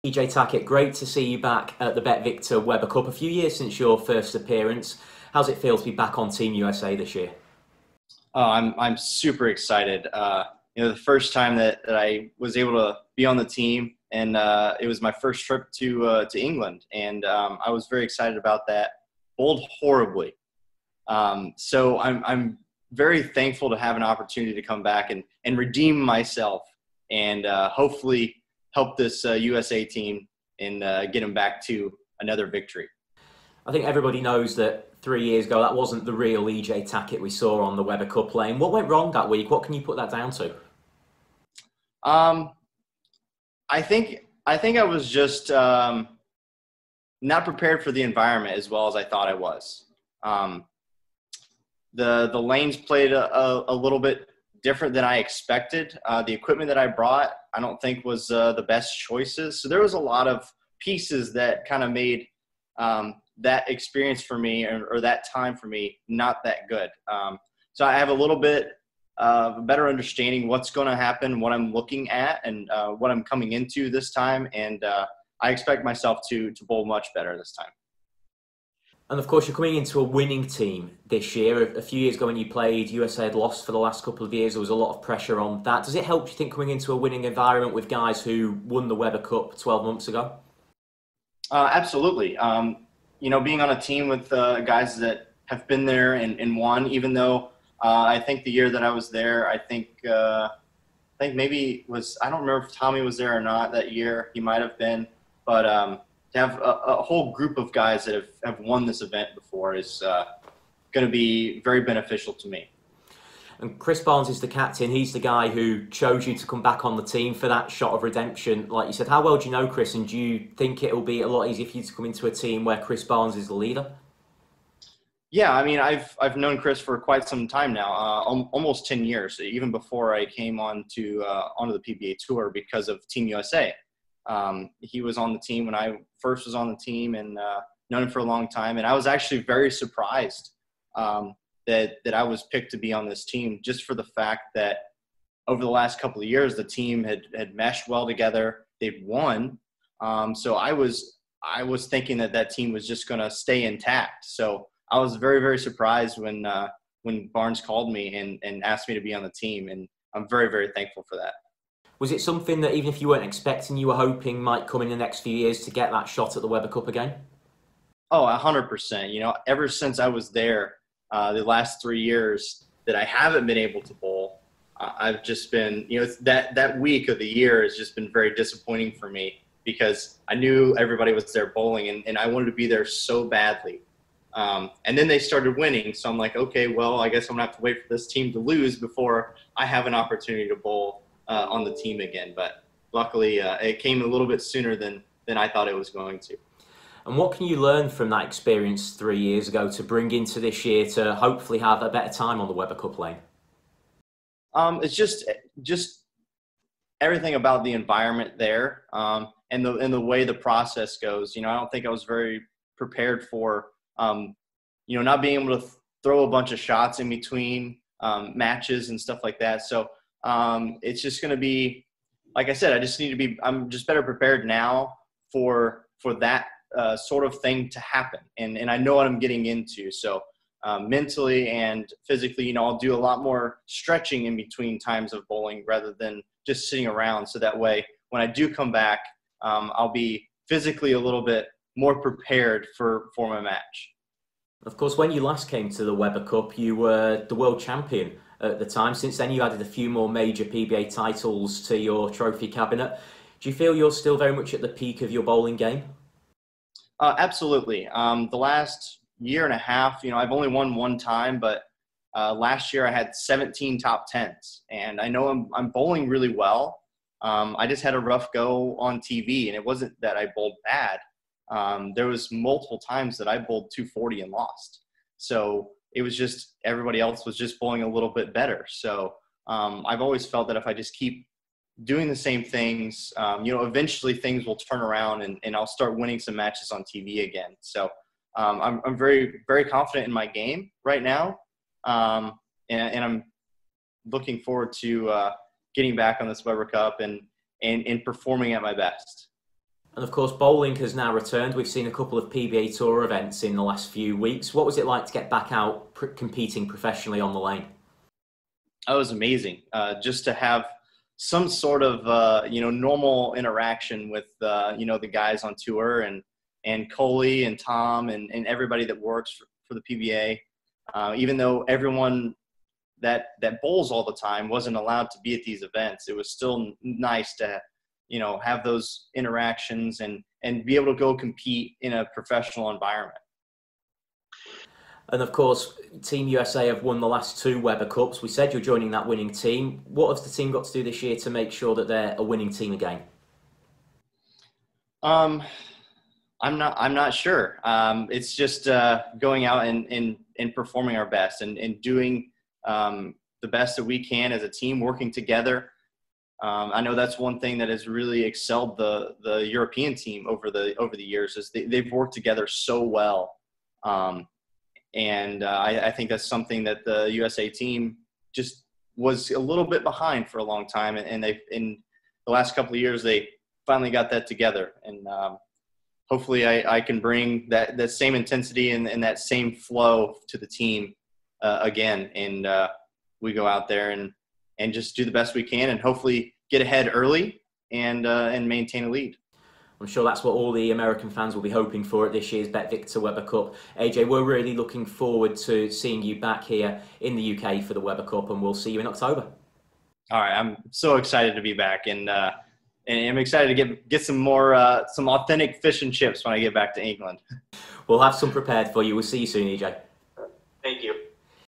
EJ Tackett, great to see you back at the Bet Victor Weber Cup. A few years since your first appearance. How's it feel to be back on Team USA this year? Oh, I'm super excited. The first time that I was able to be on the team, and it was my first trip to England, and I was very excited about that. Bowled horribly, so I'm very thankful to have an opportunity to come back and redeem myself, and hopefully help this USA team and get them back to another victory. I think everybody knows that 3 years ago that wasn't the real EJ Tackett we saw on the Weber Cup lane. What went wrong that week? What can you put that down to? I think I was just not prepared for the environment as well as I thought I was. The lanes played a little bit different than I expected. The equipment that I brought, I don't think was the best choices. So there was a lot of pieces that kind of made that experience for me or that time for me not that good. So I have a little bit of a better understanding what's going to happen, what I'm looking at, and what I'm coming into this time. And I expect myself to bowl much better this time. And of course, you're coming into a winning team this year. A few years ago when you played, USA had lost for the last couple of years. There was a lot of pressure on that. Does it help, you think, coming into a winning environment with guys who won the Weber Cup 12 months ago? Absolutely. Being on a team with guys that have been there and won, even though I think the year that I was there, I think maybe I don't remember if Tommy was there or not that year. He might have been. But to have a whole group of guys that have won this event before is going to be very beneficial to me. And Chris Barnes is the captain. He's the guy who chose you to come back on the team for that shot of redemption. Like you said, how well do you know Chris, and do you think it'll be a lot easier for you to come into a team where Chris Barnes is the leader? Yeah, I mean, I've known Chris for quite some time now, almost 10 years, even before I came onto the PBA Tour because of Team USA. He was on the team when I first was on the team, and known him for a long time. And I was actually very surprised that I was picked to be on this team, just for the fact that over the last couple of years, the team had meshed well together. They've won. So I was thinking that team was just going to stay intact. So I was very, very surprised when Barnes called me and asked me to be on the team. And I'm very, very thankful for that. Was it something that even if you weren't expecting, you were hoping might come in the next few years to get that shot at the Weber Cup again? Oh, 100%. Ever since I was there, the last 3 years that I haven't been able to bowl, I've just been, that week of the year has just been very disappointing for me because I knew everybody was there bowling and I wanted to be there so badly. And then they started winning. So I'm like, okay, well, I guess I'm going to have to wait for this team to lose before I have an opportunity to bowl on the team again. But luckily, it came a little bit sooner than I thought it was going to. And what can you learn from that experience 3 years ago to bring into this year to hopefully have a better time on the Weber Cup lane? It's just everything about the environment there, and the way the process goes. I don't think I was very prepared for, not being able to throw a bunch of shots in between matches and stuff like that. So it's just going to be, like I said, I'm just better prepared now for that sort of thing to happen. And I know what I'm getting into. So mentally and physically, I'll do a lot more stretching in between times of bowling rather than just sitting around. So that way, when I do come back, I'll be physically a little bit more prepared for my match. Of course, when you last came to the Weber Cup, you were the world champion at the time. Since then, you added a few more major PBA titles to your trophy cabinet. Do you feel you're still very much at the peak of your bowling game? Absolutely. The last year and a half, I've only won one time, but last year I had 17 top tens, and I know I'm bowling really well. I just had a rough go on TV, and it wasn't that I bowled bad. There was multiple times that I bowled 240 and lost. So it was just everybody else was just bowling a little bit better. So I've always felt that if I just keep doing the same things, eventually things will turn around and I'll start winning some matches on TV again. So I'm very, very confident in my game right now. And I'm looking forward to getting back on this Weber Cup and performing at my best. And of course, bowling has now returned. We've seen a couple of PBA Tour events in the last few weeks. What was it like to get back out competing professionally on the lane? That was amazing. Just to have some sort of normal interaction with the guys on tour and Coley and Tom and everybody that works for the PBA. Even though everyone that bowls all the time wasn't allowed to be at these events, it was still nice to have those interactions and be able to go compete in a professional environment. And of course, Team USA have won the last 2 Weber Cups. We said you're joining that winning team. What has the team got to do this year to make sure that they're a winning team again? I'm not sure. It's just going out and performing our best and doing the best that we can as a team, working together. I know that's one thing that has really excelled the European team over the years, is they've worked together so well. I think that's something that the USA team just was a little bit behind for a long time. And they've, in the last couple of years, they finally got that together. And hopefully I can bring that same intensity and that same flow to the team again. And we go out there and just do the best we can and hopefully get ahead early and maintain a lead. I'm sure that's what all the American fans will be hoping for at this year's BetVictor Weber Cup. AJ, we're really looking forward to seeing you back here in the UK for the Weber Cup, and we'll see you in October. All right, I'm so excited to be back, and I'm excited to get some more some authentic fish and chips when I get back to England. We'll have some prepared for you. We'll see you soon, AJ. Thank you.